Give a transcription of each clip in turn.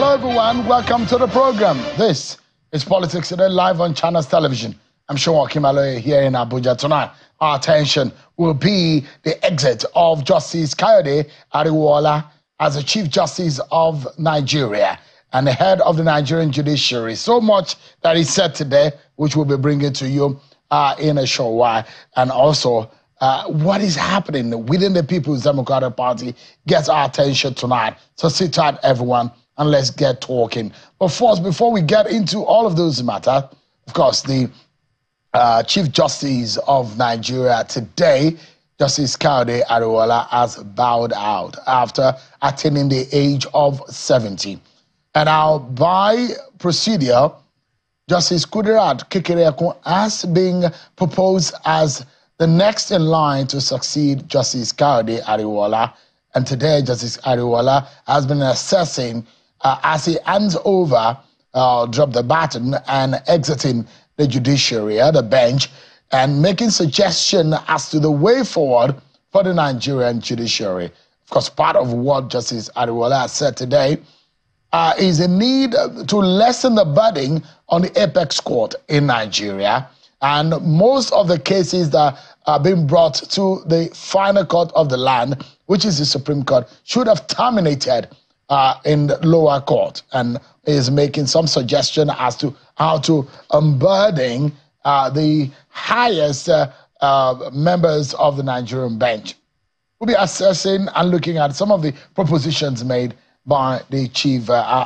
Hello everyone, welcome to the program. This is Politics Today live on Channels Television. I'm Sean Kimaloye here in Abuja tonight. Our attention will be the exit of Justice Kayode Ariwoola as the Chief Justice of Nigeria and the head of the Nigerian Judiciary. So much that he said today, which we'll be bringing to you in a short while. And also, what is happening within the People's Democratic Party gets our attention tonight. So sit tight, everyone, and let's get talking. But first, before we get into all of those matters, of course, the Chief Justice of Nigeria today, Justice Kayode Ariwoola, has bowed out after attaining the age of 70. And now, by procedure, Justice Kudirat Kekereekun has been proposed as the next in line to succeed Justice Kayode Ariwoola. And today, Justice Ariwoola has been assessing as he hands over, drop the baton and exiting the judiciary, the bench, and making suggestion as to the way forward for the Nigerian judiciary. Of course, part of what Justice Ariwoola has said today is a need to lessen the burden on the apex court in Nigeria. And most of the cases that are being brought to the final court of the land, which is the Supreme Court, should have terminated in the lower court, and is making some suggestion as to how to unburden the highest members of the Nigerian bench. We'll be assessing and looking at some of the propositions made by the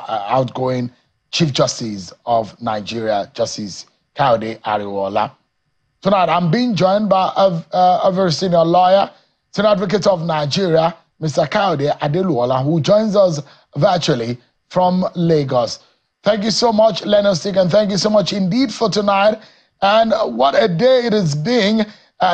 outgoing Chief Justice of Nigeria, Justice Kayode Ariwoola. Tonight, I'm being joined by a very senior lawyer, senior advocate of Nigeria, Mr. Kayode Ariwoola, who joins us virtually from Lagos. Thank you so much, Leonard Stick, and thank you so much indeed for tonight. And what a day it has been.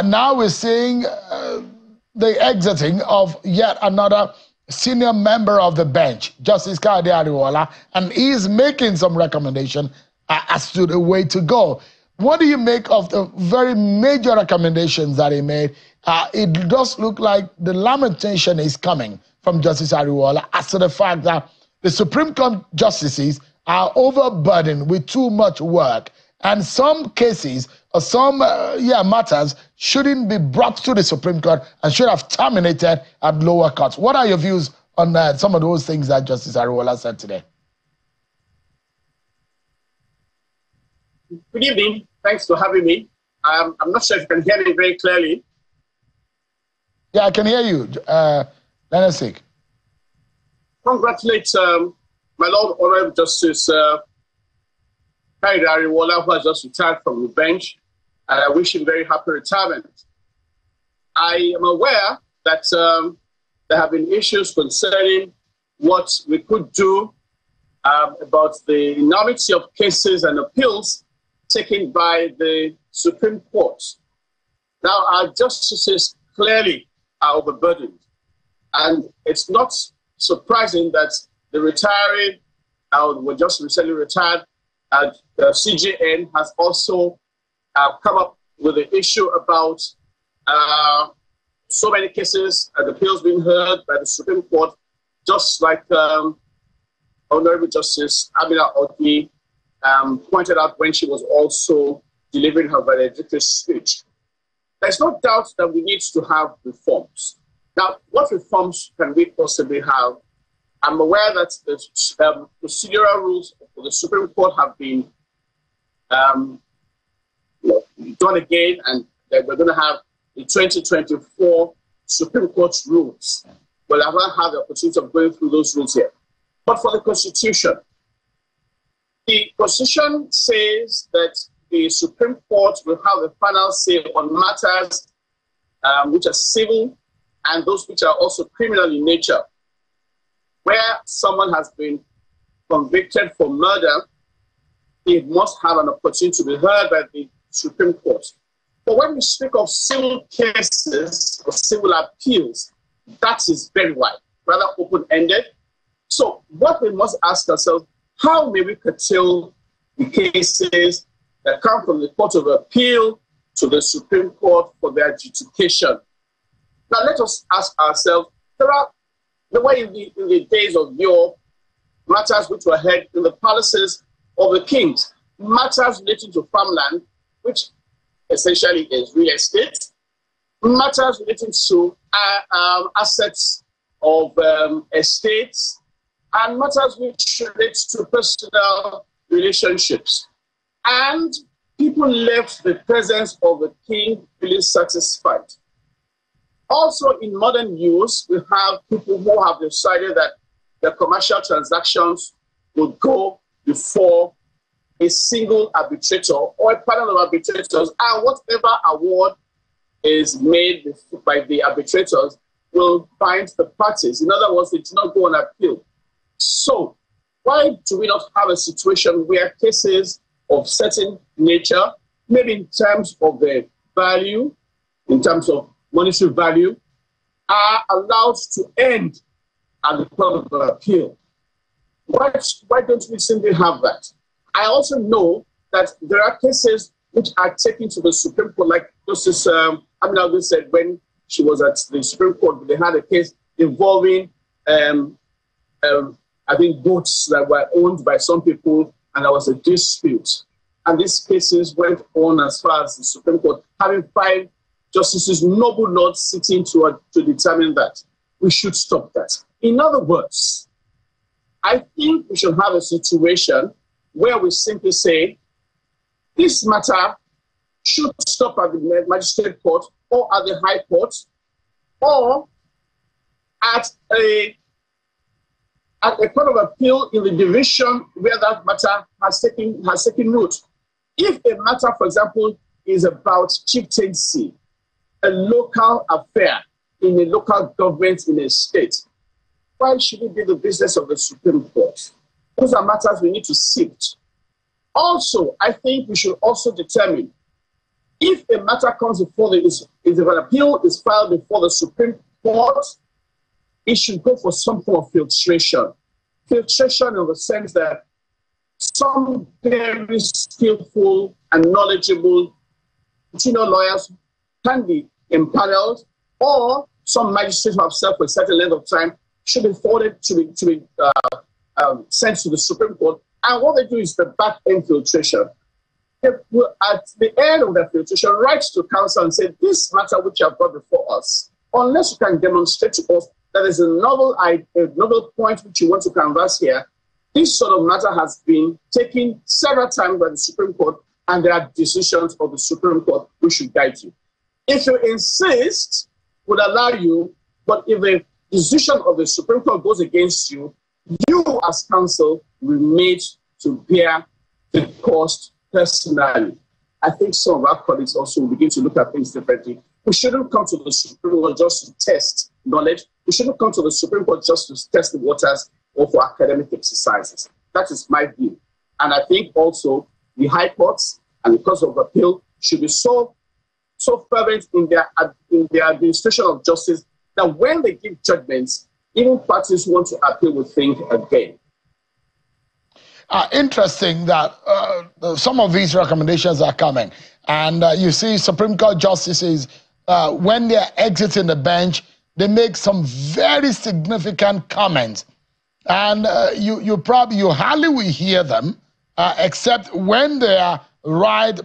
Now we're seeing the exiting of yet another senior member of the bench, Justice Kayode Ariwoola, and he's making some recommendation as to the way to go. What do you make of the very major recommendations that he made? It does look like the lamentation is coming from Justice Ariwoola as to the fact that the Supreme Court justices are overburdened with too much work, and some cases or some matters shouldn't be brought to the Supreme Court and should have terminated at lower courts. What are your views on some of those things that Justice Ariwoola said today? Good evening. Thanks for having me. I'm not sure if you can hear me very clearly. Yeah, I can hear you, Leonard Stick. Congratulate my Lord Honorable Justice Kayode Ariwoola, who has just retired from the bench, and I wish him very happy retirement. I am aware that there have been issues concerning what we could do about the enormity of cases and appeals taken by the Supreme Court. Now, our justices clearly are overburdened, and it's not surprising that the retiree, were just recently retired, CJN has also come up with the issue about so many cases and appeals being heard by the Supreme Court, just like Honorable Justice Amina Oti pointed out when she was also delivering her valedictory speech. There's no doubt that we need to have reforms. Now, what reforms can we possibly have? I'm aware that the procedural rules for the Supreme Court have been done again, and that we're going to have the 2024 Supreme Court rules. Well, I haven't had the opportunity of going through those rules yet. But for the Constitution says that the Supreme Court will have the final say on matters which are civil and those which are also criminal in nature. Where someone has been convicted for murder, he must have an opportunity to be heard by the Supreme Court. But when we speak of civil cases or civil appeals, that is very wide, rather open-ended. So what we must ask ourselves, how may we curtail the cases that come from the Court of Appeal to the Supreme Court for their adjudication? Now let us ask ourselves, there are the way in the days of yore, matters which were heard in the palaces of the kings, matters relating to farmland, which essentially is real estate, matters relating to assets of estates, and matters which relate to personal relationships. And people left the presence of the king feeling satisfied. Also, in modern use, we have people who have decided that the commercial transactions will go before a single arbitrator or a panel of arbitrators, and whatever award is made by the arbitrators will bind the parties. In other words, they do not go on appeal. So, why do we not have a situation where cases of certain nature, maybe in terms of their value, in terms of monetary value, are allowed to end at the court of appeal? Why don't we simply have that? I also know that there are cases which are taken to the Supreme Court, like Justice Aminaldo said when she was at the Supreme Court, they had a case involving, I think, goods that were owned by some people, and there was a dispute. And these cases went on as far as the Supreme Court, having 5 justices, noble lords, sitting to determine that. We should stop that. In other words, I think we should have a situation where we simply say, this matter should stop at the magistrate court or at the high court or at a court of appeal in the division where that matter has taken root. If a matter, for example, is about chieftaincy, a local affair in a local government in a state, why should it be the business of the Supreme Court? Those are matters we need to sift. Also, I think we should also determine if a matter comes before if an appeal is filed before the Supreme Court, it should go for some form of filtration. Filtration in the sense that some very skillful and knowledgeable senior lawyers can be impaneled, or some magistrates who have served for a certain length of time should be forwarded to be sent to the Supreme Court. And what they do is the back-end filtration. They will, at the end of the filtration, write to counsel and say, this matter which you have brought before us, unless you can demonstrate to us that there's a novel point which you want to canvass here, this sort of matter has been taken several times by the Supreme Court, and there are decisions of the Supreme Court which should guide you. If you insist, would allow you, but if the decision of the Supreme Court goes against you, you as counsel will made to bear the cost personally. I think some of our colleagues also will begin to look at things differently. We shouldn't come to the Supreme Court just to test knowledge. We shouldn't come to the Supreme Court just to test the waters or for academic exercises. That is my view. And I think also the high courts and the courts of appeal should be so fervent in their administration of justice that when they give judgments, even parties who want to appeal will think again. Interesting that some of these recommendations are coming. And you see Supreme Court justices, when they're exiting the bench, they make some very significant comments. And you hardly will hear them, except when they are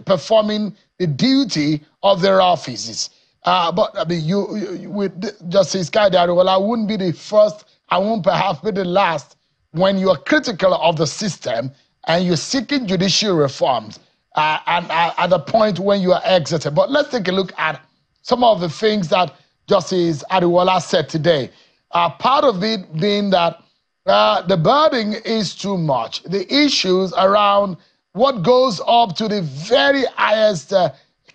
performing the duty of their offices. But I mean, with Justice Kaide Ariwoola, I wouldn't be the first, I won't perhaps be the last, when you are critical of the system and you're seeking judicial reforms and at the point when you are exited. But let's take a look at some of the things that Justice Ariwoola said today. Part of it being that the burden is too much. The issues around what goes up to the very highest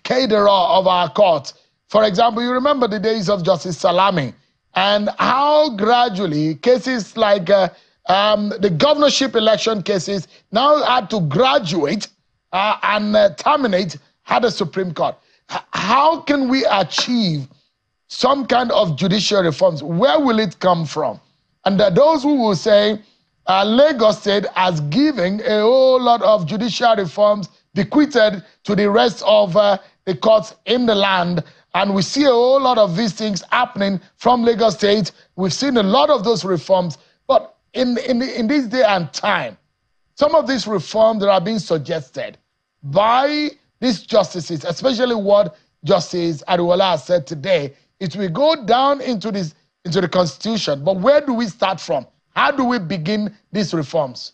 cadre of our court. For example, you remember the days of Justice Salami and how gradually cases like the governorship election cases now had to graduate and terminate at the Supreme Court. How can we achieve some kind of judicial reforms? Where will it come from? And those who will say Lagos State has given a whole lot of judicial reforms bequeathed to the rest of the courts in the land. And we see a whole lot of these things happening from Lagos State. We've seen a lot of those reforms. But in this day and time, some of these reforms that are being suggested by these justices, especially what Justice Ariwola has said today, it will go down into the Constitution. But where do we start from? How do we begin these reforms?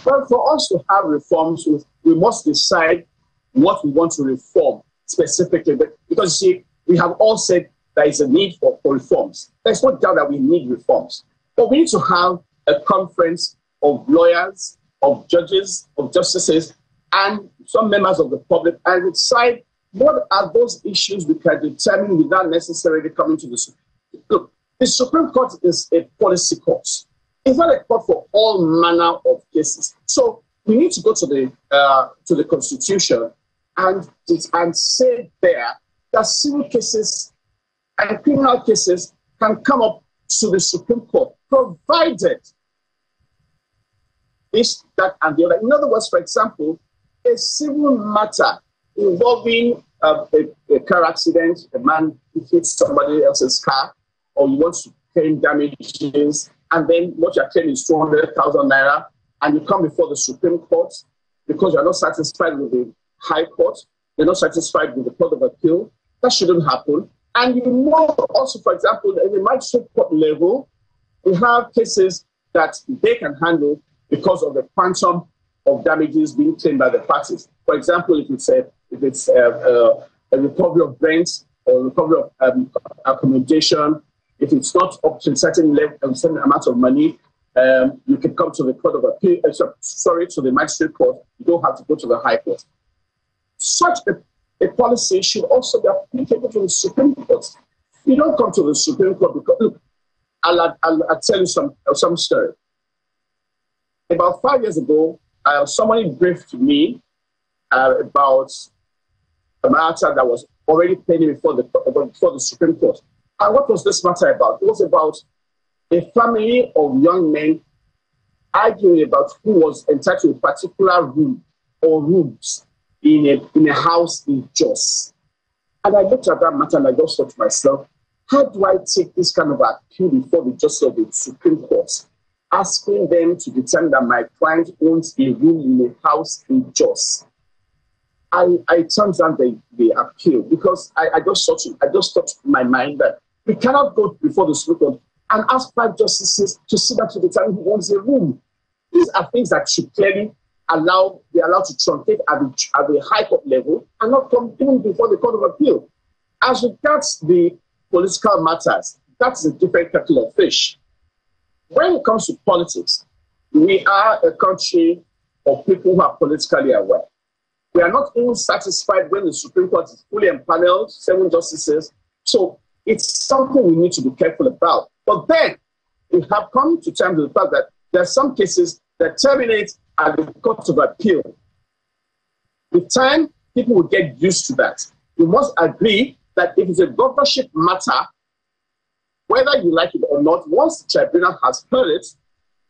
Well, for us to have reforms, we must decide what we want to reform specifically. Because, you see, we have all said there is a need for reforms. There's no doubt that we need reforms. But we need to have a conference of lawyers, of judges, of justices, and some members of the public, and decide what are those issues we can determine without necessarily coming to the Supreme Court. Look, the Supreme Court is a policy court. It's not a court for all manner of cases. So we need to go to the Constitution and say there that civil cases and criminal cases can come up to the Supreme Court, provided this, that, and the other. In other words, for example, a civil matter involving a car accident, a man hits somebody else's car, or you want to claim damages, and then what you're claiming is 200,000 naira, and you come before the Supreme Court because you're not satisfied with the High Court, you're not satisfied with the Court of Appeal. That shouldn't happen. And you know also, for example, at the magistrate court level, we have cases that they can handle because of the quantum of damages being claimed by the parties. For example, if it's a recovery of rent or recovery of accommodation, if it's not up to a certain level, a certain amount of money, you can come to the Court of Appeal. To the magistrate court. You don't have to go to the High Court. Such a policy should also be applicable to the Supreme Court. You don't come to the Supreme Court because, look, I'll tell you some story. About 5 years ago, somebody briefed me about a matter that was already pending before the Supreme Court. And what was this matter about? It was about a family of young men arguing about who was entitled to a particular room or rooms in a house in Jos. And I looked at that matter and I just thought to myself, how do I take this kind of appeal before the justice of the Supreme Court, asking them to determine that my client owns a room in a house in Jos? I turned down the appeal because I just thought in my mind that we cannot go before the Supreme Court and ask 5 justices to sit down to determine who owns a room. These are things that should clearly be allowed to truncate at the High Court level and not come even before the Court of Appeal. As regards the political matters, that's a different kettle of fish. When it comes to politics, we are a country of people who are politically aware. We are not even satisfied when the Supreme Court is fully empaneled, 7 justices. So it's something we need to be careful about. But then we have come to terms with the fact that there are some cases that terminate at the Court of Appeal. With time, people will get used to that. We must agree that if it's a governorship matter, whether you like it or not, once the tribunal has heard it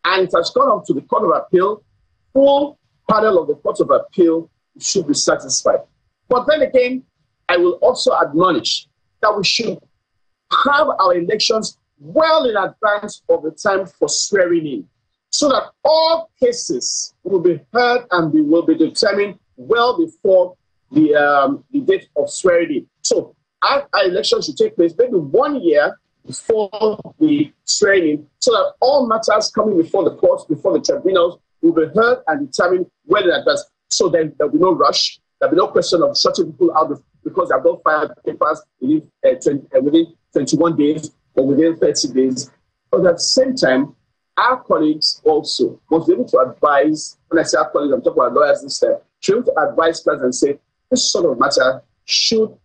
and it has gone up to the Court of Appeal, full panel of the Court of Appeal should be satisfied. But then again, I will also admonish that we should have our elections well in advance of the time for swearing in, so that all cases will be heard and will be determined well before the date of swearing in. So our elections should take place maybe 1 year before the swearing in, so that all matters coming before the courts, before the tribunals, will be heard and determined well in advance. So then there'll be no rush, there'll be no question of shutting people out because they've not filed papers within 21 days or within 30 days. But at the same time, our colleagues also must be able to advise, when I say our colleagues, I'm talking about lawyers this time, should be able to advise clients and say, this sort of matter should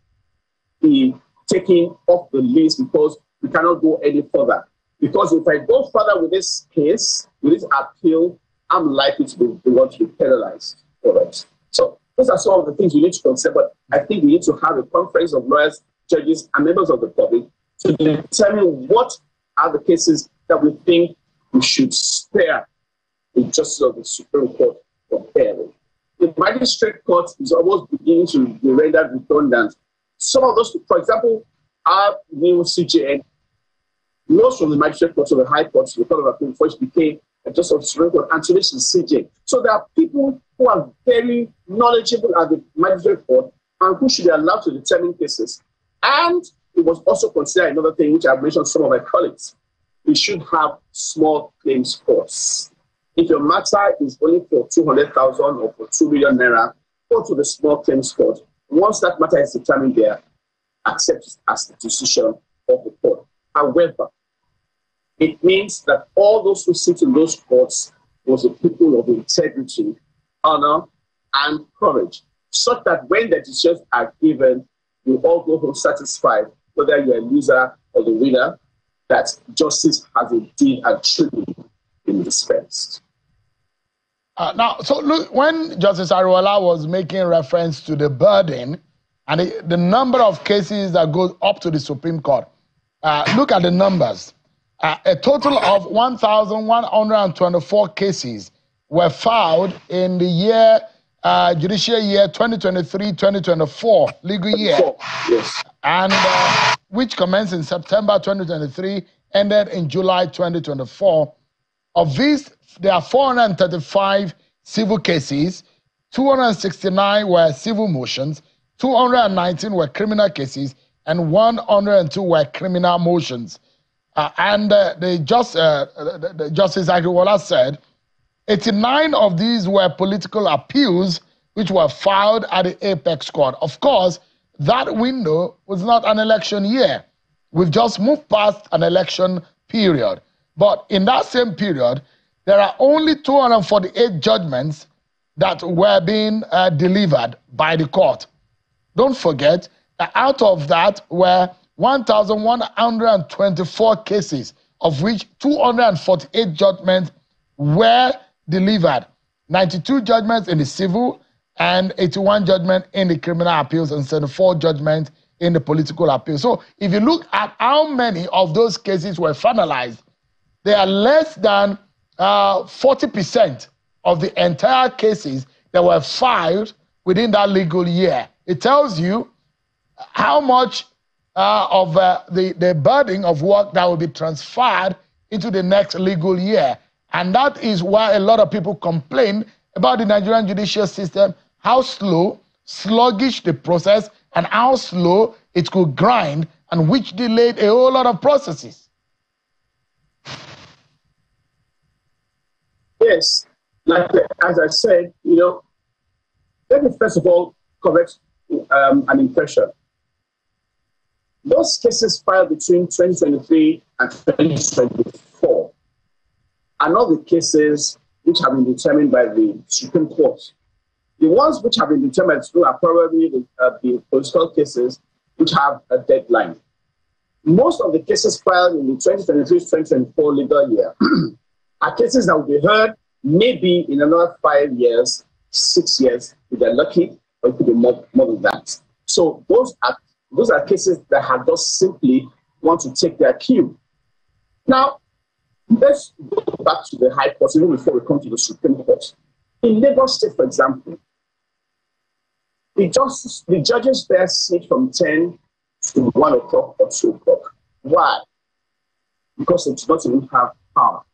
be taken off the list because we cannot go any further. Because if I go further with this case, with this appeal, I'm likely to be penalized for it. So those are some of the things we need to consider, but I think we need to have a conference of lawyers, judges, and members of the public to determine what are the cases that we think we should spare the justice of the Supreme Court from bearing. The magistrate court is almost beginning to be rendered redundant. Some of those, for example, our new CJN, rose from the magistrate court to the high court to the court of appeal before it became a justice of the Supreme Court, and today she's CJ. So there are people who are very knowledgeable at the magistrate court and who should be allowed to determine cases. And it was also considered another thing, which I've mentioned to some of my colleagues. We should have small claims courts. If your matter is only for 200,000 or for 2 million naira, go to the small claims court. Once that matter is determined there, accept it as the decision of the court. However, it means that all those who sit in those courts was the people of integrity, honor, and courage, such that when the decisions are given, you all go home satisfied, whether you're a loser or the winner, that justice has indeed and truly been dispensed. Now, so look, when Justice Ariwoola was making reference to the burden and the number of cases that goes up to the Supreme Court, look at the numbers. A total of 1,124 cases were filed in the year, judicial year 2023-2024, legal year. Yes. And which commenced in September 2023, ended in July 2024. Of these, there are 435 civil cases, 269 were civil motions, 219 were criminal cases, and 102 were criminal motions. The Justice Ariwoola said 89 of these were political appeals which were filed at the apex court. Of course, that window was not an election year. We've just moved past an election period. But in that same period, there are only 248 judgments that were being delivered by the court. Don't forget that out of that were 1,124 cases, of which 248 judgments were delivered. 92 judgments in the civil and 81 judgments in the criminal appeals and 74 judgments in the political appeals. So if you look at how many of those cases were finalized, they are less than 40% of the entire cases that were filed within that legal year. It tells you how much of the burden of work that will be transferred into the next legal year. And that is why a lot of people complain about the Nigerian judicial system, how slow, sluggish the process, and how slow it could grind, and which delayed a whole lot of processes. Yes, like as I said, let me first of all correct an impression. Those cases filed between 2023 and 2024 are not the cases which have been determined by the Supreme Court. The ones which have been determined are probably the political cases which have a deadline. Most of the cases filed in the 2023-2024 legal year are cases that will be heard maybe in another 5 years, 6 years, if they're lucky, or it could be more than that. So those are cases that have just simply want to take their cue. Now, let's go back to the High Court even before we come to the Supreme Court. In Lagos State, for example, the judges there sit from 10 to 1 o'clock or 2 o'clock. Why? Because they do not even have power.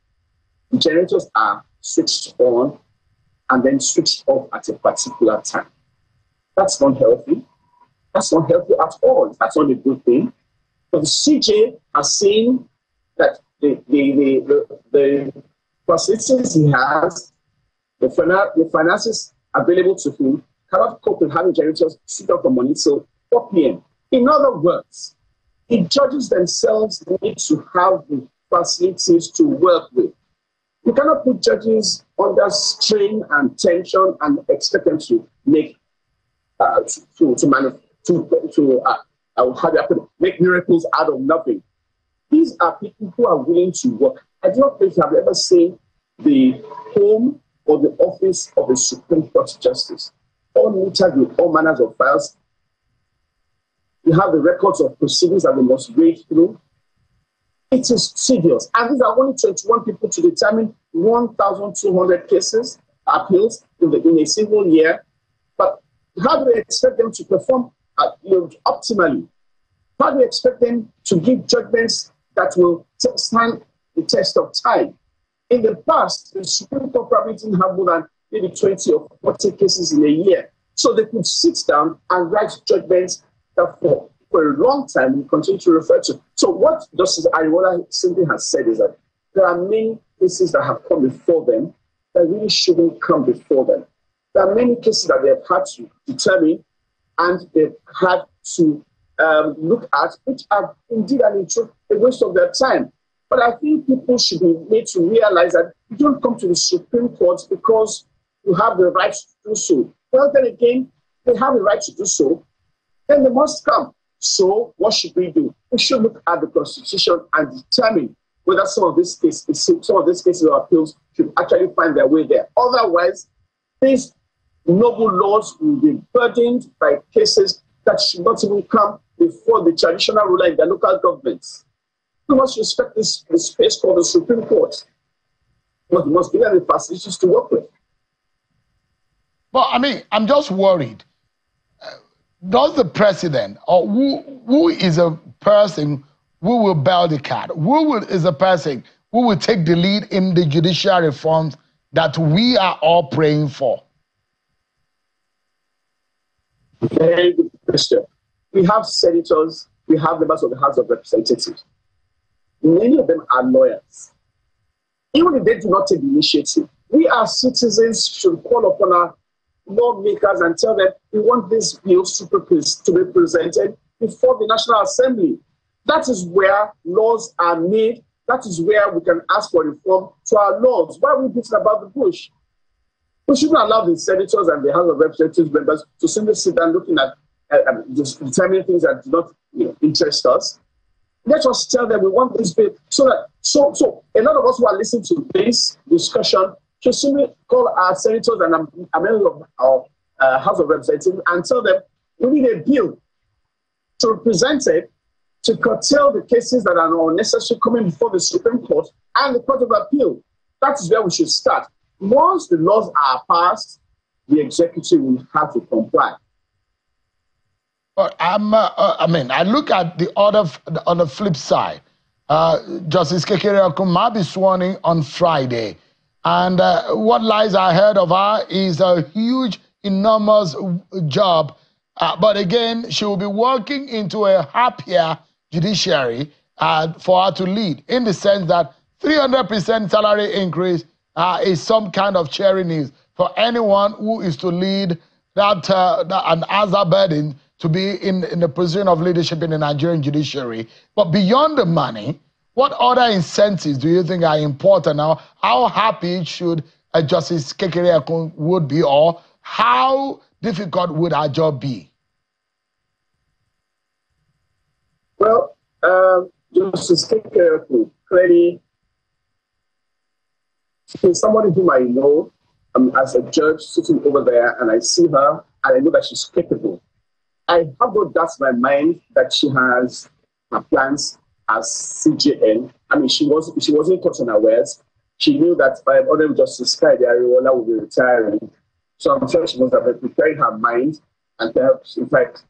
The generators are switched on and then switched off at a particular time. That's not healthy. That's not healthy at all. That's not a good thing. But the CJ has seen that the facilities he has, the finances available to him, cannot cope with having generators sit up for money till 4 p.m. In other words, the judges themselves need to have the facilities to work with. You cannot put judges under strain and tension and expect them to make make miracles out of nothing. These are people who are willing to work. I do not think you have ever seen the home or the office of a Supreme Court Justice, all littered with all manners of files. You have the records of proceedings that they must read through. It is tedious. And these are only 21 people to determine 1,200 cases, appeals in a single year. But how do we expect them to perform optimally? How do we expect them to give judgments that will stand the test of time. In the past, the Supreme Court probably didn't have more than maybe 20 or 40 cases in a year. So they could sit down and write judgments that for a long time we continue to refer to. So what Justice Ariwola simply has said is that there are many cases that have come before them that really shouldn't come before them. There are many cases that they've had to determine and they've had to look at, which are indeed and in truth a waste of their time. But I think people should be made to realize that you don't come to the Supreme Court because you have the right to do so. Well, then again, they have the right to do so, then they must come. So what should we do? We should look at the Constitution and determine whether some of these cases of appeals should actually find their way there. Otherwise, these noble laws will be burdened by cases that should not even come before the traditional ruler in their local governments. We must respect this space called the Supreme Court. But we must give them the facilities to work with. Well, I mean, I'm just worried. Does the president, or who is a person who will bail the cat? Is a person who will take the lead in the judicial reforms that we are all praying for? Very good question. We have senators, we have members of the House of Representatives. Many of them are lawyers. Even if they do not take the initiative, we as citizens should call upon our lawmakers and tell them we want these bills to be presented before the National Assembly. That is where laws are made. That is where we can ask for reform to our laws. Why are we beating about the bush? We shouldn't allow the senators and the House of Representatives members to simply sit down looking at just determining things that do not interest us. Let us tell them we want this bill so a lot of us who are listening to this discussion should simply call our senators and members of our House of Representatives and tell them we need a bill to be presented to curtail the cases that are unnecessary coming before the Supreme Court and the Court of Appeal. That is where we should start. Once the laws are passed, the executive will have to comply. But I look at on the flip side. Justice Kekere Okun might be sworn in on Friday. And what lies ahead of her is a huge, enormous job. But again, she will be working into a happier judiciary for her to lead, in the sense that 300% salary increase is some kind of cherry news for anyone who is to lead and has that burden to be in the position of leadership in the Nigerian judiciary. But beyond the money, what other incentives do you think are important now? How happy should Justice Kekere Okun would be, or how difficult would her job be? Well, Justice Kekere Okun clearly is somebody whom I know as a judge sitting over there, and I see her, and I know that she's capable. I have no doubts in my mind that she has her plans as CJN. I mean, she wasn't caught unawares. She knew that Honorable Justice Ariwola will be retiring. So I'm sure she must have been preparing her mind and perhaps, in fact,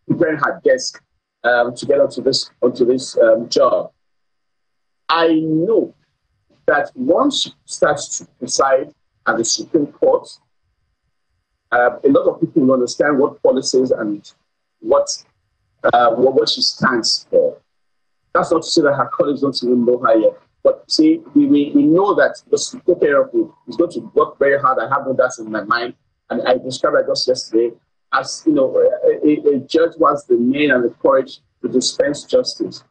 preparing her desk to get onto this job. I know that once she starts to preside at the Supreme Court, a lot of people will understand what policies and what she stands for. That's not to say that her colleagues don't even know her yet. But see, we know that the Supreme Court is going to work very hard. I have no doubt in my mind. And I described that just yesterday as, a judge wants the name and the courage to dispense justice.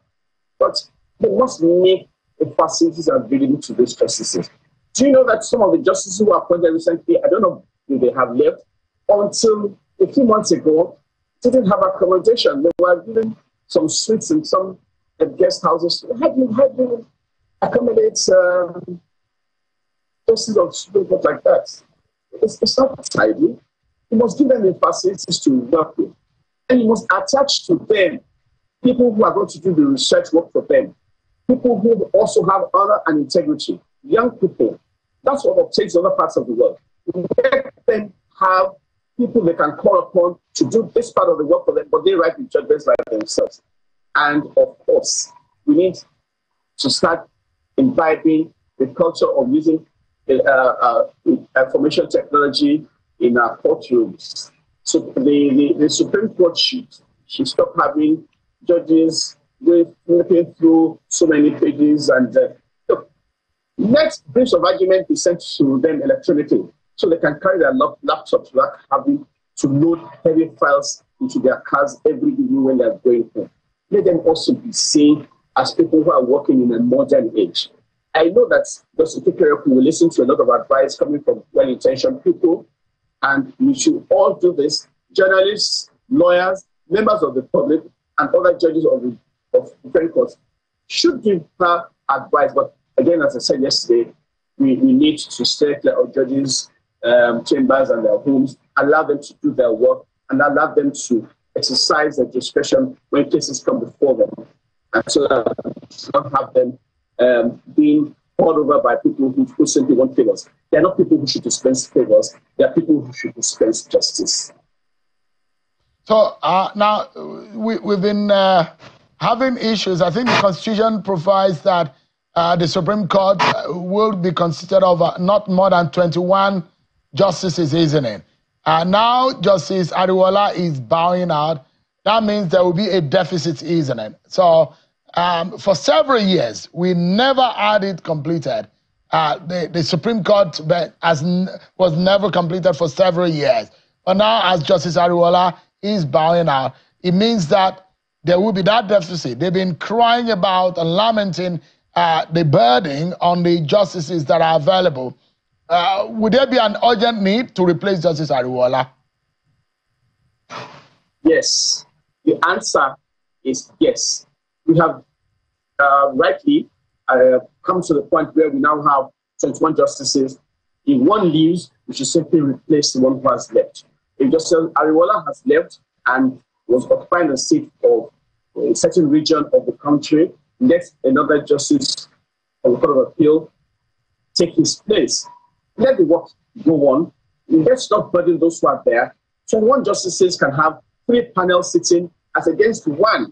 But they must make the facilities available to these justices. Do you know that some of the justices who were appointed recently, I don't know if they have left, until a few months ago, didn't have accommodation. They were given some suites and some guest houses. How do you accommodate justices of Supreme Court like that? It's not tidy. You must give them the facilities to work with. And you must attach to them people who are going to do the research work for them. People who also have honor and integrity. Young people. That's what obtains other parts of the world. Let them have people they can call upon to do this part of the work for them, but they write the judgments by themselves. And of course, we need to start imbibing the culture of using information technology in our courtrooms. So the Supreme Court should stop having judges flipping through so many pages and let briefs of argument be sent to them electronically so they can carry their laptops without having to load heavy files into their cars every evening when they're going home. Let them also be seen as people who are working in a modern age. I know that Justice Kekereekun will listen to a lot of advice coming from well-intentioned people, and we should all do this. Journalists, lawyers, members of the public, and other judges of different courts should give her advice. But again, as I said yesterday, we need to stay clear of judges' chambers and their homes, allow them to do their work, and allow them to exercise their discretion when cases come before them. And so that we don't have them being poured over by people who simply want favors. They are not people who should dispense favors. They are people who should dispense justice. So now we've been having issues. I think the Constitution provides that the Supreme Court will be consisted of not more than 21 justices, isn't it? Now Justice Ariwoola is bowing out. That means there will be a deficit, isn't it? So for several years, we never had it completed. The Supreme Court was never completed for several years. But now, as Justice Ariwoola is bowing out, it means that there will be that deficit. They've been crying about and lamenting the burden on the justices that are available. Would there be an urgent need to replace Justice Ariwoola? Yes. The answer is yes. We have rightly come to the point where we now have 21 justices. If one leaves, we should simply replace the one who has left. If Justice Ariwoola has left and was occupying a seat of a certain region of the country, let another justice of the Court of Appeal take his place. Let the work go on. Let's not burden those who are there. 21 justices can have 3 panels sitting as against 1.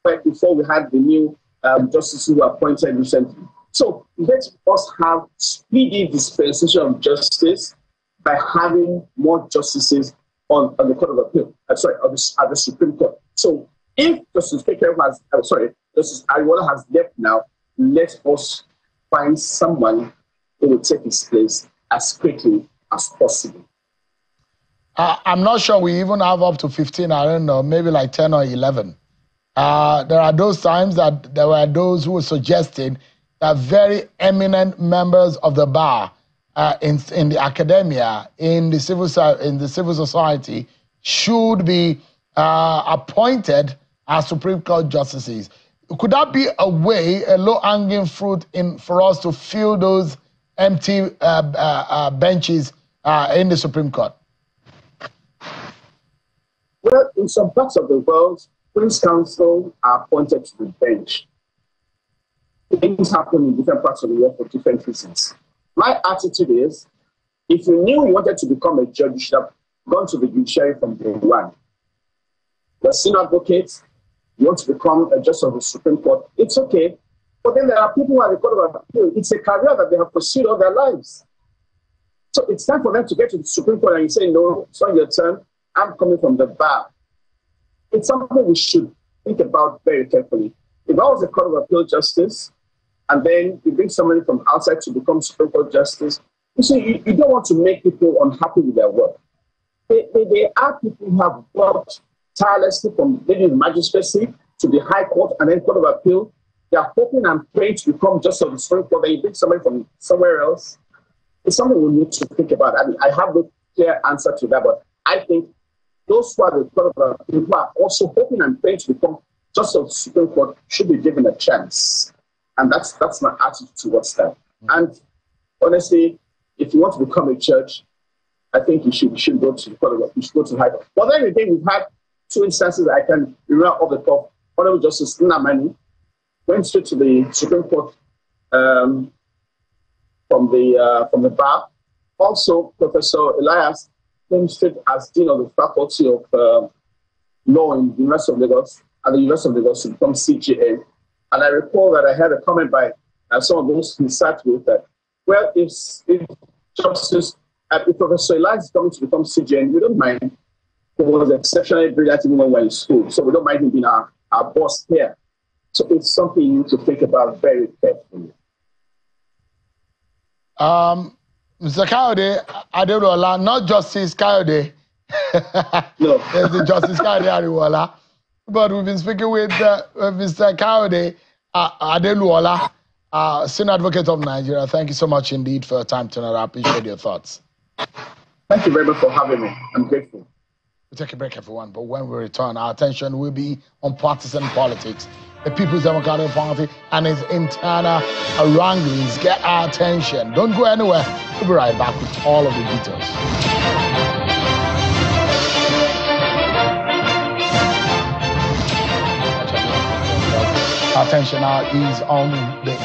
Right before we had the new justices who were appointed recently. So let us have speedy dispensation of justice by having more justices on the Court of Appeal. At the Supreme Court. So if Justice Justice Ariwoola has left now, let us find someone who will take his place as quickly as possible. I'm not sure we even have up to 15, I don't know, maybe like 10 or 11. There are those times that there were those who were suggesting that very eminent members of the bar in the academia, in the civil society, should be appointed as Supreme Court justices. Could that be a way, a low-hanging fruit for us to fill those empty benches in the Supreme Court? Well, in some parts of the world, Queen's Counsel are appointed to the bench. Things happen in different parts of the world for different reasons. My attitude is, if you knew you wanted to become a judge, you should have gone to the judiciary from day one. You're a senior advocate, you want to become a justice of the Supreme Court, it's okay. But then there are people who are the Court of Appeal. It's a career that they have pursued all their lives. So it's time for them to get to the Supreme Court and you say, no, it's not your turn. I'm coming from the bar. It's something we should think about very carefully. If I was a Court of Appeal justice, and then you bring somebody from outside to become Supreme Court justice, you see, you don't want to make people unhappy with their work. There are people who have worked tirelessly from maybe the magistracy to the High Court and then Court of Appeal. They are hoping and praying to become justice of the Supreme Court. Then you bring somebody from somewhere else. It's something we need to think about. I mean, I have no clear answer to that, but I think those who are the Court of Appeal who are also hoping and praying to become justice of the Supreme Court should be given a chance. And that's my attitude towards that. And honestly, if you want to become a judge, I think you should go to the Court of Appeal. You should go to the High Court. But then again, we've had 2 instances I can remember off the top. Honorable Justice Nnamani went straight to the Supreme Court from the bar. Also, Professor Elias came straight as Dean of the Faculty of Law in the University of Lagos, at the University of Lagos to become CJA. And I recall that I had a comment by some of those who sat with that, well, if Justice, if Professor Elijah is coming to become CJN, we don't mind. He was exceptionally brilliant even when we were in school, so we don't mind him being our boss here. So it's something you need to think about very carefully. Mr. Kayode Adeluola, not Justice Kayode. No. It's the Justice Kayode Adeluola. But we've been speaking with Mr. Kayode Adeluola, Senior Advocate of Nigeria. Thank you so much indeed for your time tonight. I appreciate your thoughts. Thank you very much for having me. I'm grateful. We'll take a break, everyone. But when we return, our attention will be on partisan politics. The People's Democratic Party and its internal wranglings. Get our attention. Don't go anywhere. We'll be right back with all of the details. Our attention now is on the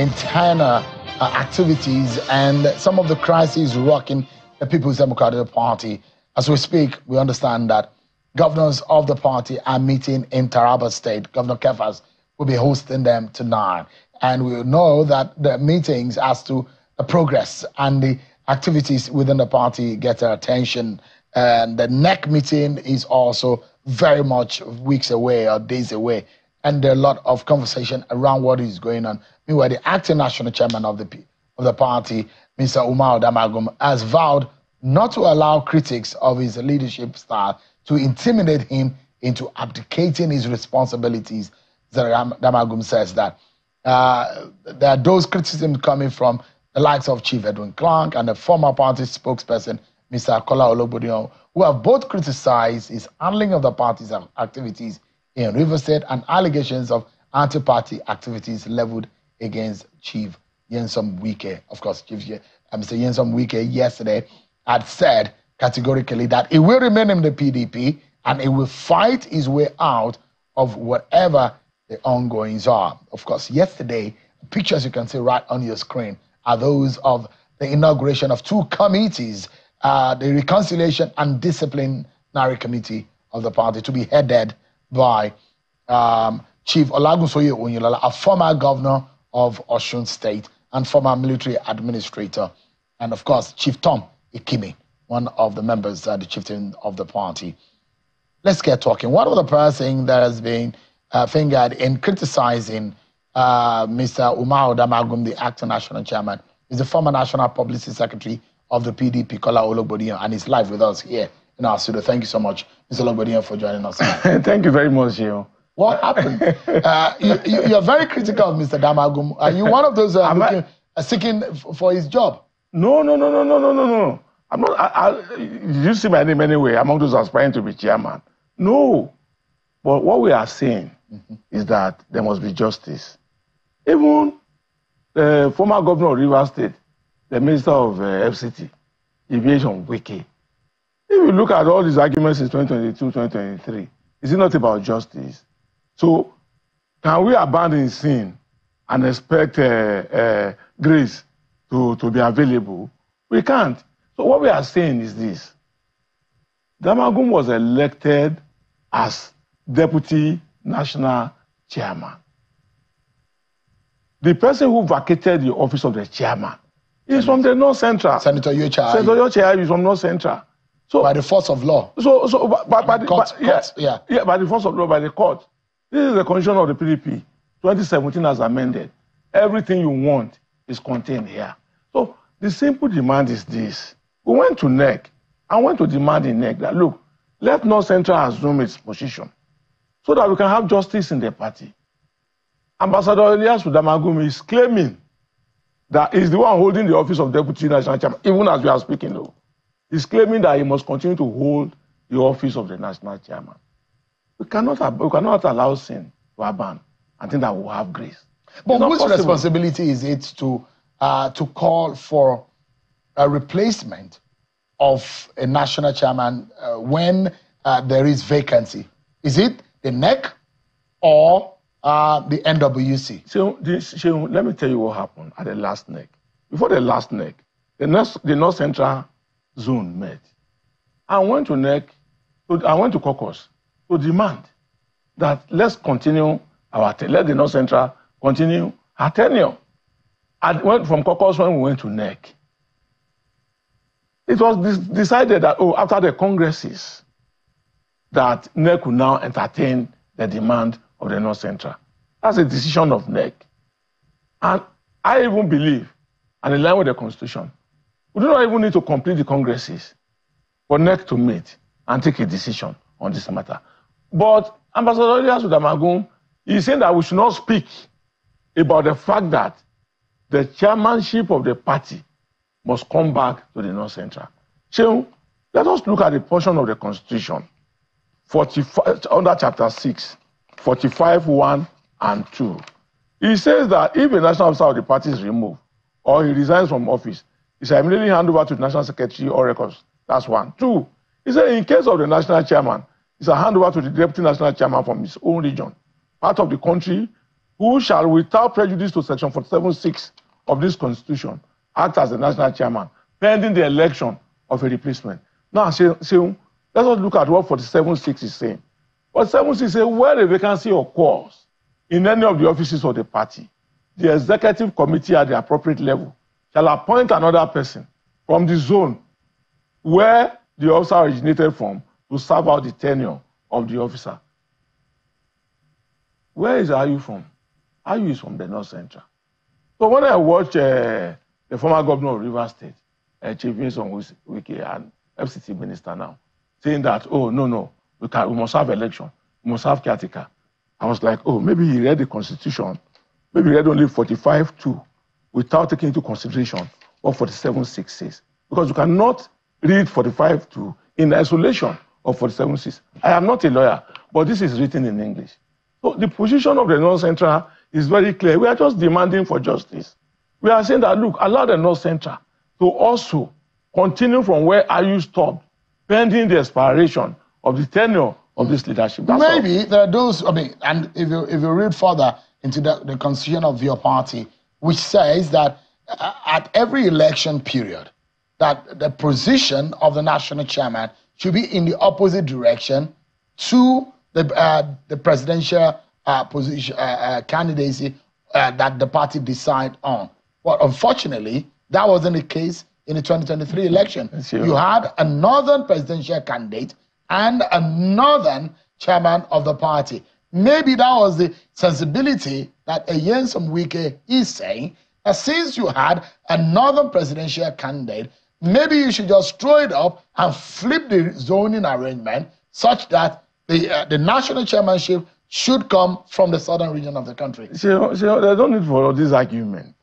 internal activities and some of the crises rocking the People's Democratic Party. As we speak, we understand that governors of the party are meeting in Taraba State. Governor Kefas will be hosting them tonight. And we know that the meetings as to the progress and the activities within the party get their attention. And the NEC meeting is also very much weeks away or days away. And there are a lot of conversation around what is going on. Meanwhile, the acting national chairman of the party, Mr. Umar Damagum, has vowed not to allow critics of his leadership style to intimidate him into abdicating his responsibilities. Damagum says that there are those criticisms coming from the likes of Chief Edwin Clark and the former party spokesperson, Mr. Kola Olobodion, who have both criticized his handling of the party's activities in River State and allegations of anti-party activities leveled against Chief Nyesom Wike. Of course, Mr. Nyesom Wike yesterday had said categorically that he will remain in the PDP and he will fight his way out of whatever the ongoings are. Of course, yesterday, pictures you can see right on your screen are those of the inauguration of two committees, the Reconciliation and Disciplinary Committee of the party, to be headed by Chief Olagunsoye Oyinlola, a former governor of Osun State and former military administrator, and of course, Chief Tom Ikimi, one of the members, the chieftain of the party. Let's get talking. One of the person that has been fingered in criticizing Mr. Umar Damagum, the acting national chairman, is the former national publicity secretary of the PDP, Kola Olobodiyan, and he's live with us here in our studio. Thank you so much, Mr. Olobodiyan, for joining us. Thank you very much, Gio. What happened? You're very critical of Mr. Damagum. Are you one of those seeking for his job? No. I'm not. Did you see my name anyway among those aspiring to be chairman? No. But what we are saying is that there must be justice. Even the former governor of Rivers State, the minister of FCT, Judicial, Wiki. If you look at all these arguments in 2022, 2023, is it not about justice? So, can we abandon sin and expect grace to be available? We can't. So what we are saying is this. Damagum was elected as deputy national chairman. The person who vacated the office of the chairman is from the North Central. Senator Yocha. Senator Yocha is from North Central. So by the force of law. So by the court, by the force of law, by the court. This is the constitution of the PDP. 2017 has amended. Everything you want is contained here. So the simple demand is this. We went to NEC and went to demand in NEC that, look, let North Central assume its position so that we can have justice in the party. Ambassador Elias Damagum is claiming that he's the one holding the office of Deputy National Chairman, even as we are speaking now. He's claiming that he must continue to hold the office of the National Chairman. We cannot allow sin to abound and think that we'll have grace. But whose responsibility is it to call for a replacement of a national chairman when there is vacancy? Is it the NEC or the NWC? So, let me tell you what happened at the last NEC. Before the last NEC, the North Central Zone met. I went to NEC, I went to caucus to demand that let's continue let the North Central continue her tenure. I went from caucus when we went to NEC. It was decided that, after the congresses, that NEC would now entertain the demand of the North Central. That's a decision of NEC. And I even believe, and in line with the Constitution, we do not even need to complete the congresses for NEC to meet and take a decision on this matter. But Ambassador Elias Udamagum is saying that we should not speak about the fact that the chairmanship of the party must come back to the North Central. So let us look at the portion of the Constitution, 45, under Chapter 6, 45, 1 and 2. It says that if a national officer of the party is removed or he resigns from office, he shall immediately hand over to the National Secretary or records. That's 1. 2, he said in case of the national chairman, he shall hand over to the deputy national chairman from his own region, part of the country, who shall, without prejudice to Section 47(6) of this Constitution, act as the national chairman, pending the election of a replacement. Now, let us look at what 47(6) is saying. 47(6) says, where a vacancy occurs in any of the offices of the party, the executive committee at the appropriate level shall appoint another person from the zone where the officer originated from to serve out the tenure of the officer. Where are you from? Are you from the North Central? So when I watch the former governor of Rivers State, Chief Nyesom Wike, and FCT minister now, saying that, no, we must have election, we must have caretaker. I was like, maybe he read the Constitution, maybe he read only 45(2) without taking into consideration what 47(6) says. Because you cannot read 45(2) in isolation of 47(6). I am not a lawyer, but this is written in English. So the position of the North Central is very clear. We are just demanding for justice. We are saying that, look, allow the North Central to also continue from where you stopped, pending the expiration of the tenure of this leadership. Maybe there are those, and if you read further into the constitution of your party, which says that at every election period, that the position of the national chairman should be in the opposite direction to the presidential position candidacy that the party decide on. But unfortunately, that wasn't the case in the 2023 election. You had a northern presidential candidate and a northern chairman of the party. Maybe that was the sensibility that Nyesom Wike is saying, that since you had a northern presidential candidate, maybe you should just throw it up and flip the zoning arrangement such that the national chairmanship should come from the southern region of the country. So there's no need for this argument,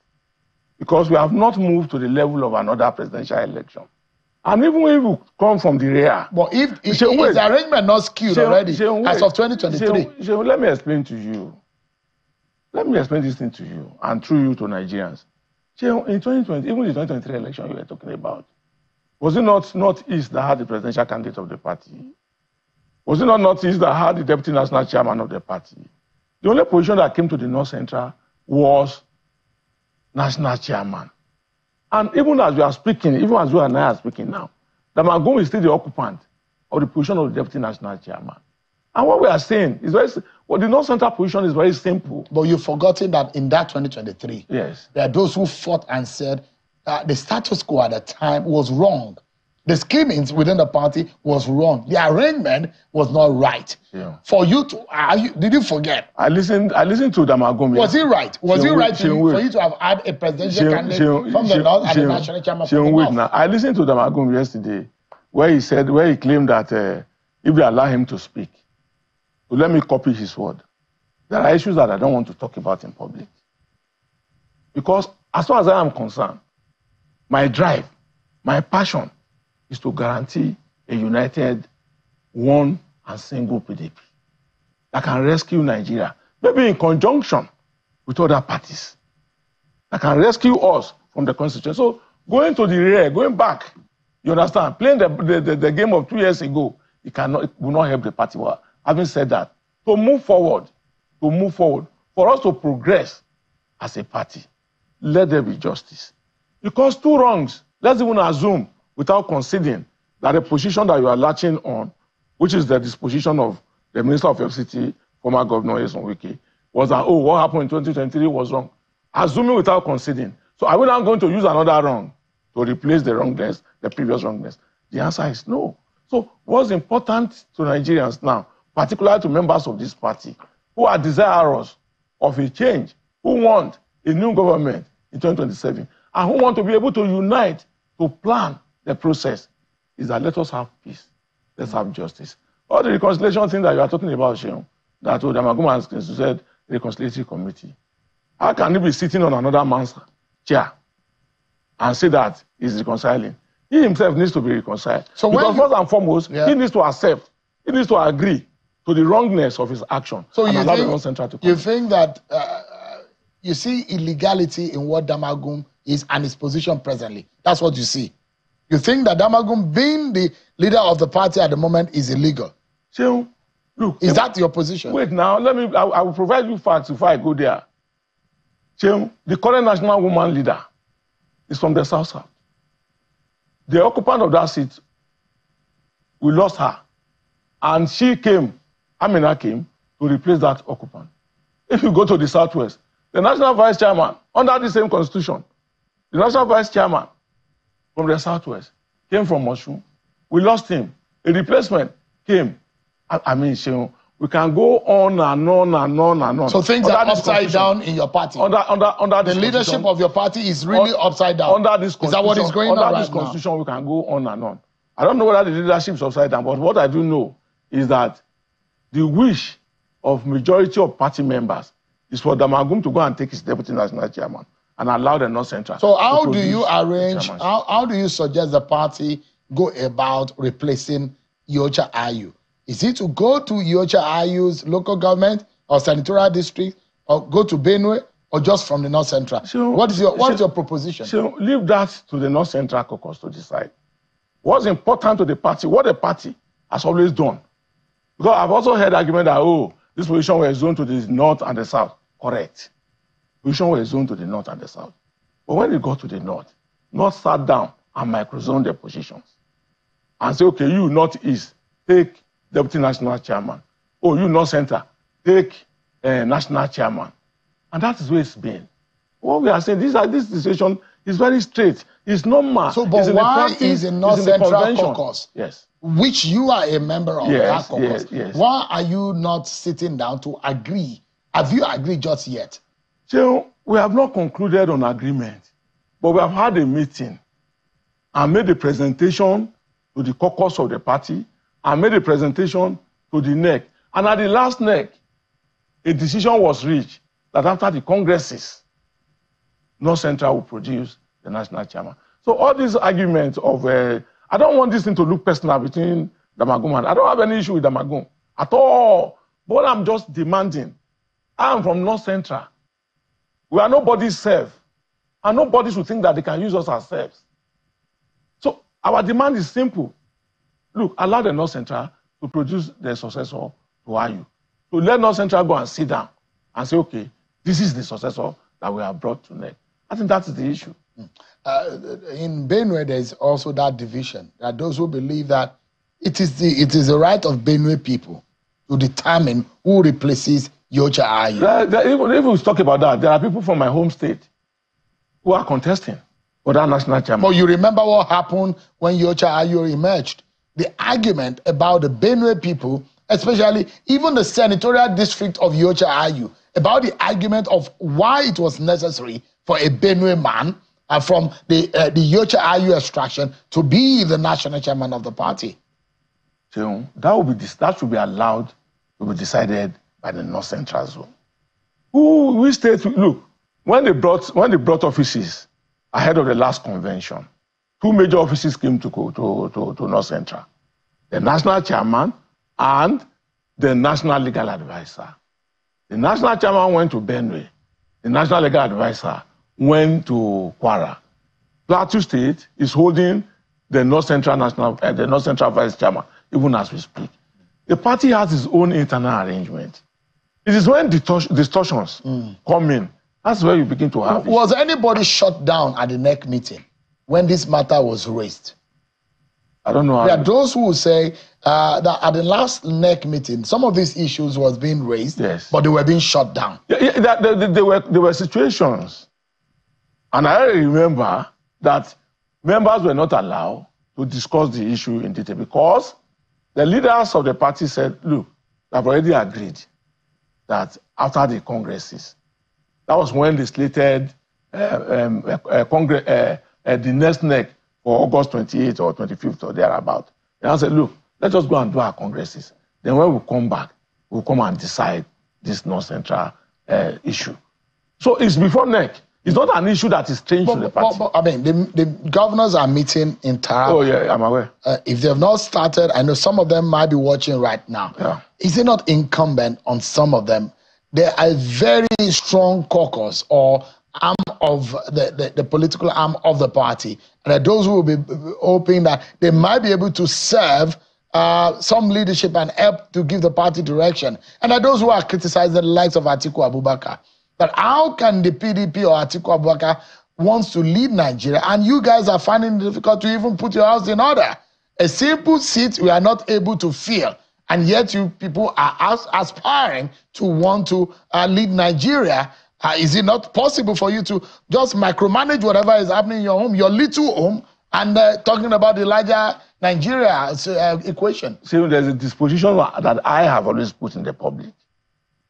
because we have not moved to the level of another presidential election. And even if we come from the rear... But if the arrangement not skewed already as of 2023... Let me explain to you. Let me explain this thing to you, and through you to Nigerians. In 2020, even the 2023 election you were talking about, was it not Northeast that had the presidential candidate of the party? Was it not Northeast that had the deputy national chairman of the party? The only position that came to the North Central was national chairman. And even as we are speaking, even as you and I are speaking now, Damagum is still the occupant of the position of the deputy national chairman. And what we are saying is the North Central position is very simple. But you've forgotten that in that 2023, yes, there are those who fought and said that the status quo at the time was wrong. The schemings within the party was wrong. The arrangement was not right. Yeah. For you to, did you forget? I listened to Damagum. Was it right? Was it right for you to have had a presidential candidate from the North and the national chairman from the North? Now, I listened to Damagum yesterday, where he claimed that if they allow him to speak, so let me copy his word. There are issues that I don't want to talk about in public. Because as far as I am concerned, my drive, my passion is to guarantee a united, one and single PDP that can rescue Nigeria, maybe in conjunction with other parties, that can rescue us from the constitution. So going to the rear, going back, you understand, playing the game of 2 years ago, it will not help the party. Well, having said that, to move forward, for us to progress as a party, let there be justice. Because 2 wrongs, let's even assume, without conceding, that the position that you are latching on, which is the disposition of the Minister of FCT, former Governor Nyesom Wike, was that, oh, what happened in 2023 was wrong. Assuming without conceding. So are we now going to use another wrong to replace the wrongness, the previous wrongness? The answer is no. So what's important to Nigerians now, particularly to members of this party, who are desirous of a change, who want a new government in 2027, and who want to be able to unite to plan the process, is that let us have peace, let's have justice. All the reconciliation thing that you are talking about, Sheon, that Damagum has said, reconciliatory committee. How can he be sitting on another man's chair and say that he's reconciling? He himself needs to be reconciled. So because first and foremost, he needs to accept, he needs to agree to the wrongness of his action. So you think that you see illegality in what Damagum is and his position presently? That's what you see. You think that Damagum, being the leader of the party at the moment, is illegal? So, look, is that your position? Wait now, I will provide you facts before I go there. So, the current national woman leader is from the South. The occupant of that seat, we lost her. And she came, Amina came, to replace that occupant. If you go to the Southwest, the national vice chairman, under the same constitution, the national vice chairman from the Southwest came from Osun. We lost him. A replacement came. I mean, we can go on and on and on and on. So things are upside down in your party. Under the leadership of your party is really upside down. Under this constitution, is that what is going on right now? Under this constitution, we can go on and on. I don't know whether the leadership is upside down, but what I do know is that the wish of majority of party members is for Damagum to go and take his deputy national chairman and allow the North Central. So how do you arrange, how do you suggest the party go about replacing Iyorchia Ayu? Is it to go to Iyorchia Ayu's local government or senatorial district, or go to Benue, or just from the North Central? So, what is your proposition? So leave that to the North Central caucus to decide. What's important to the party, what the party has always done. Because I've also heard argument that, oh, this position was zoned to the North and the South. Correct. Position was zoned to the North and the South. But when it got to the North sat down and microzone their positions and say, okay, you Northeast, take Deputy National Chairman. Oh, you North Center, take National Chairman. And that is where it's been. What we are saying, this decision is very straight. It's normal. So, but why is the North Central caucus, yes, which you are a member of that caucus, why are you not sitting down to agree? Have you agreed just yet? So, we have not concluded on agreement, but we have had a meeting and made a presentation to the caucus of the party and made a presentation to the NEC. And at the last NEC, a decision was reached that after the congresses, North Central will produce the national chairman. So all these arguments of, I don't want this thing to look personal between Damagum and I don't have any issue with Damagum at all. But I'm just demanding. I am from North Central. We are nobody's self. And nobody should think that they can use us as selves. So our demand is simple. Look, allow the North Central to produce their successor to Ayu. So let North Central go and sit down and say, okay, this is the successor that we have brought to NEC. I think that's the issue. In Benue, there's also that division. There are those who believe that it is the right of Benue people to determine who replaces Iyorchia Ayu. Even if we talk about that, there are people from my home state who are contesting for that national chairman. But you remember what happened when Iyorchia Ayu emerged? The argument about the Benue people, especially even the senatorial district of Iyorchia Ayu, about the argument of why it was necessary for a Benue man from the Iyorchia Ayu extraction to be the national chairman of the party. So that should be allowed to be decided by the North Central zone. We state, look, when they brought offices ahead of the last convention, two major offices came to North Central. The national chairman and the national legal advisor. The national chairman went to Benue. The national legal advisor went to Kwara. Plateau State is holding the North Central vice chairman, even as we speak. The party has its own internal arrangement. It is when distortions come in, that's where you begin to have Was anybody shut down at the NEC meeting when this matter was raised? I don't know. There are those who will say that at the last NEC meeting, some of these issues was being raised, yes, but they were being shut down. There were situations, and I remember that members were not allowed to discuss the issue in detail because the leaders of the party said, look, they've already agreed that after the congresses, that was when they slated the next NEC for August 28th or 25th or thereabout. And I said, look, let's just go and do our congresses. Then when we come back, we'll come and decide this North Central issue. So it's before NEC. It's not an issue that is strange to the party. But I mean, the governors are meeting in Taraba. Oh, yeah, I'm aware. If they have not started, I know some of them might be watching right now. Yeah. Is it not incumbent on some of them? There are a very strong caucus or arm of the political arm of the party. And there are those who will be hoping that they might be able to serve some leadership and help to give the party direction. And there are those who are criticizing the likes of Atiku Abubakar. But how can the PDP or Atiku Abubakar wants to lead Nigeria and you guys are finding it difficult to even put your house in order? A simple seat we are not able to fill, and yet you people are aspiring to want to lead Nigeria. Is it not possible for you to just micromanage whatever is happening in your home, your little home, and talking about the larger Nigeria equation? See, there's a disposition that I have always put in the public.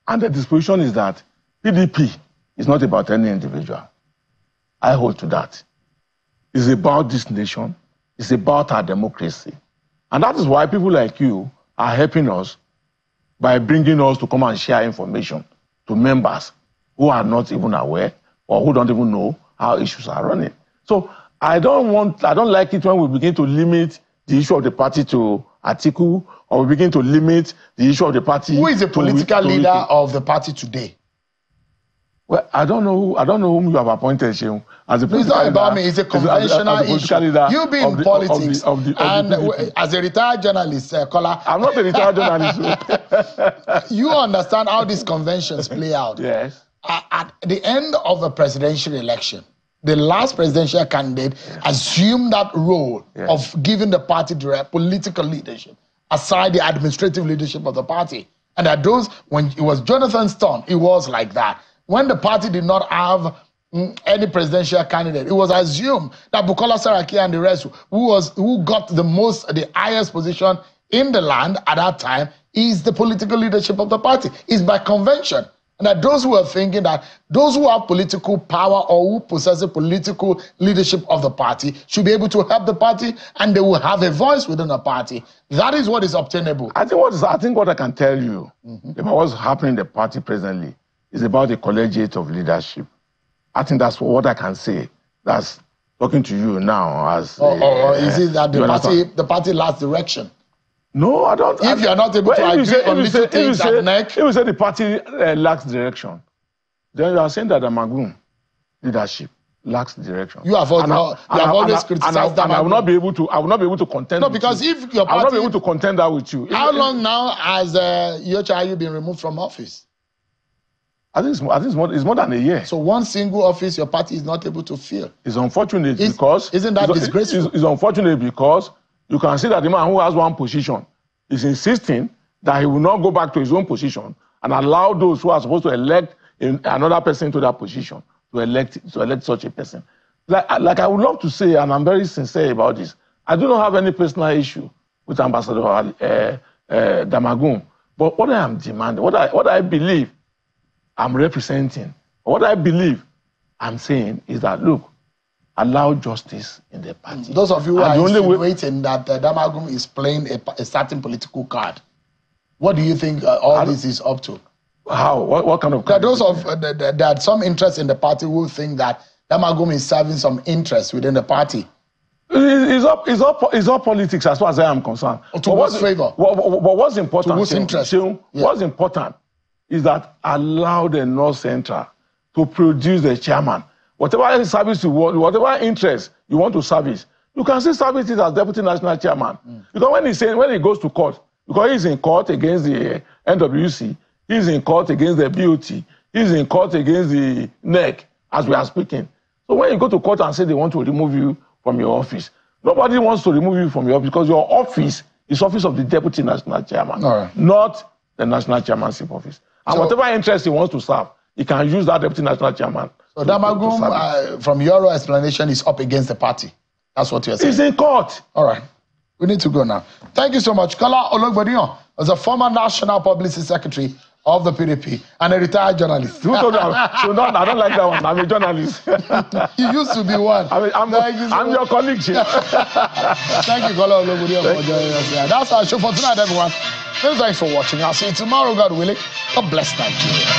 And the disposition is that PDP is not about any individual. I hold to that. It's about this nation. It's about our democracy. And that is why people like you are helping us by bringing us to come and share information to members who are not even aware or who don't even know how issues are running. So I don't like it when we begin to limit the issue of the party to Atiku, or we begin to limit the issue of the party. Who is the political leader of the party today? Well, I don't know whom you have appointed, Sheung. As a it's not about me, it's a conventional issue. You be in politics, and as a retired journalist, Kola. I'm not a retired journalist. You understand how these conventions play out. Yes. At the end of a presidential election, the last presidential candidate assumed that role of giving the party direct political leadership, aside the administrative leadership of the party. And that those, when it was Jonathan's turn, it was like that. When the party did not have any presidential candidate, it was assumed that Bukola Saraki and the rest, who got the highest position in the land at that time, is the political leadership of the party. It's by convention. And that those who are thinking that those who have political power or who possess the political leadership of the party should be able to help the party, and they will have a voice within the party. That is what is obtainable. I think what I can tell you about what's happening in the party presently is about the collegiate of leadership. I think that's what I can say. That's talking to you now as. Or is it that the party lacks direction? No, I don't. If you are not able to agree on little things at NEC, if you say the party lacks direction, then you are saying that the Damagum leadership lacks direction. You have always criticized that. I will not be able to. I will not be able to contend. No, because if your party, I will not be able to contend that with you. How long now has Yochayu been removed from office? I think it's more than a year. So one single office your party is not able to fill. It's unfortunate because isn't that disgraceful? It's unfortunate because you can see that the man who has one position is insisting that he will not go back to his own position and allow those who are supposed to elect another person to that position to elect such a person. Like I would love to say, and I'm very sincere about this, I do not have any personal issue with Ambassador Damagum. But what I am demanding, what I believe I'm representing, what I believe I'm saying is that, look, allow justice in the party. Those of you who are insinuating that Damagum is playing a certain political card, what do you think all this is up to? How? What kind of card? There are some interest in the party who think that Damagum is serving some interest within the party. It's all politics as far as I am concerned. To what's favor? But what's important? To whose interest? What's important is that allow the North Central to produce the chairman. Whatever service you want, whatever interest you want to service, you can still service it as deputy national chairman. Because when he goes to court, because he's in court against the NWC, he's in court against the BOT, he's in court against the NEC, as we are speaking. So when you go to court and say they want to remove you from your office, Nobody wants to remove you from your office because your office is office of the deputy national chairman, not the national chairmanship office. And so, whatever interest he wants to serve, he can use that deputy national chairman. So Damagum, from your explanation, is up against the party. That's what you're saying. He's in court. All right. We need to go now. Thank you so much. Kola Ologbodiyan was a former national publicity secretary of the PDP and a retired journalist. Who told you? I don't like that one. I'm a journalist. You used to be one. I'm your colleague. Thank you, Kola Ologbodiyan, for joining us here. That's our show for tonight, everyone. Thanks for watching. I'll see you tomorrow, God willing. God bless Nigeria.